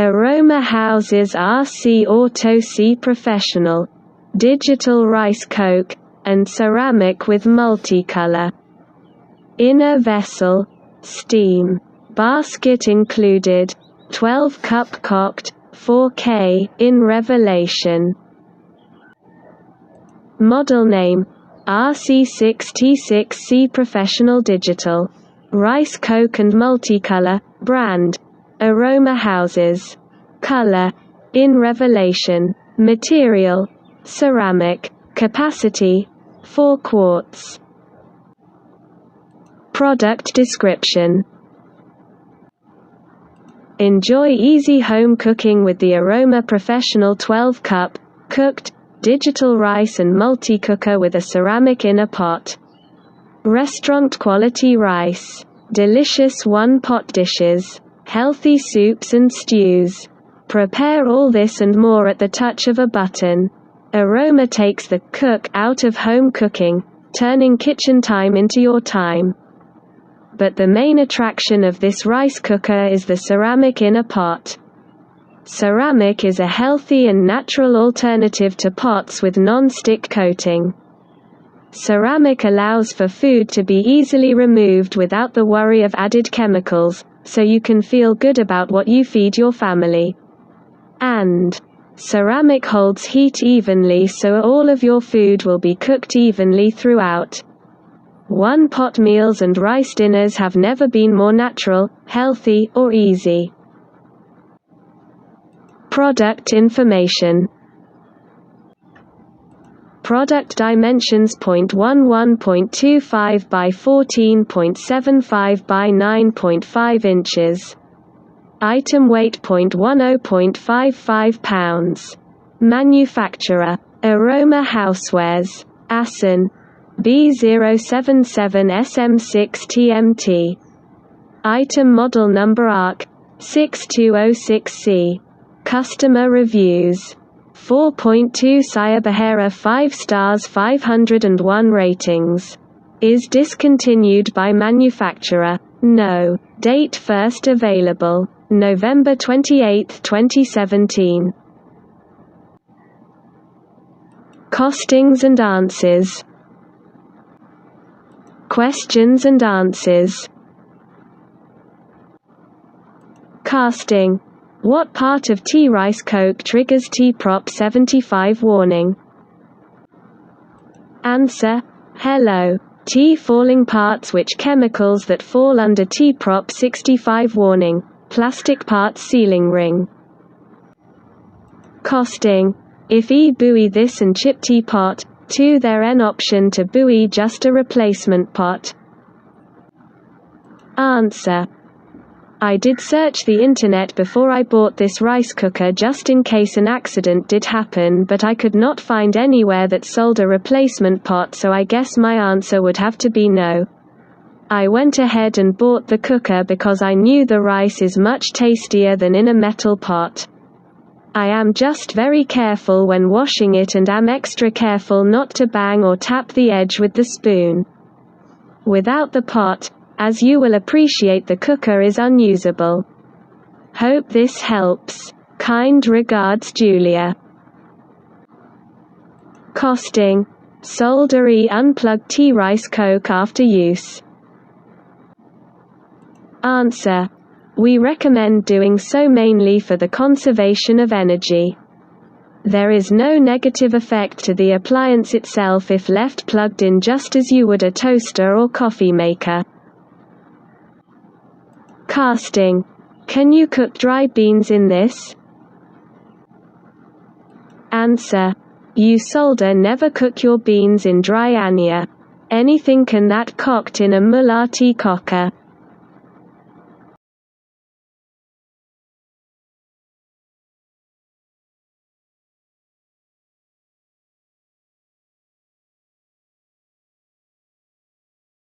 Aroma Houses RC Auto C Professional. Digital rice coke, and ceramic with multicolor. Inner vessel, steam. Basket included, 12 cup cocked, 4K, in Revelation. Model name, RC6T6C Professional Digital. Rice coke and multicolor, brand, Aroma Houses. Color, in Revelation. Material, ceramic. Capacity, 4 quarts. Product description. Enjoy easy home cooking with the Aroma Professional 12-cup, cooked, digital rice and multi-cooker with a ceramic inner pot. Restaurant-quality rice. Delicious one-pot dishes. Healthy soups and stews. Prepare all this and more at the touch of a button. Aroma takes the cook out of home cooking, turning kitchen time into your time. But the main attraction of this rice cooker is the ceramic inner pot. Ceramic is a healthy and natural alternative to pots with non-stick coating. Ceramic allows for food to be easily removed without the worry of added chemicals, so you can feel good about what you feed your family. And ceramic holds heat evenly, so all of your food will be cooked evenly throughout. One-pot meals and rice dinners have never been more natural, healthy, or easy. Product information. Product dimensions: 0.11.25 by 14.75 by 9.5 inches. Item weight: 0.10.55 pounds. Manufacturer: Aroma Housewares. Assen, B077SM6TMT. Item model number ARC 6206C. Customer reviews: 4.2 Sayabahara 5 stars 501 ratings. Is discontinued by manufacturer. No. Date first available, November 28, 2017. Costings and answers. Questions and answers. Casting. What part of tea rice coke triggers T-Prop 75 warning? Answer. Hello. Tea falling parts. Which chemicals that fall under T-Prop 65 warning? Plastic parts. Sealing ring. Costing. If E buoy this and chip teapot, 2 there an option to buoy just a replacement pot. Answer. I did search the internet before I bought this rice cooker just in case an accident did happen, but I could not find anywhere that sold a replacement pot, so I guess my answer would have to be no. I went ahead and bought the cooker because I knew the rice is much tastier than in a metal pot. I am just very careful when washing it and am extra careful not to bang or tap the edge with the spoon. Without the pot, as you will appreciate, the cooker is unusable. Hope this helps. Kind regards, Julia. Costing. Soldery unplugged tea rice coke after use. Answer. We recommend doing so mainly for the conservation of energy. There is no negative effect to the appliance itself if left plugged in, just as you would a toaster or coffee maker. Casting. Can you cook dry beans in this? Answer. You solder never cook your beans in dry ania. Anything can that cocked in a mulati cooker.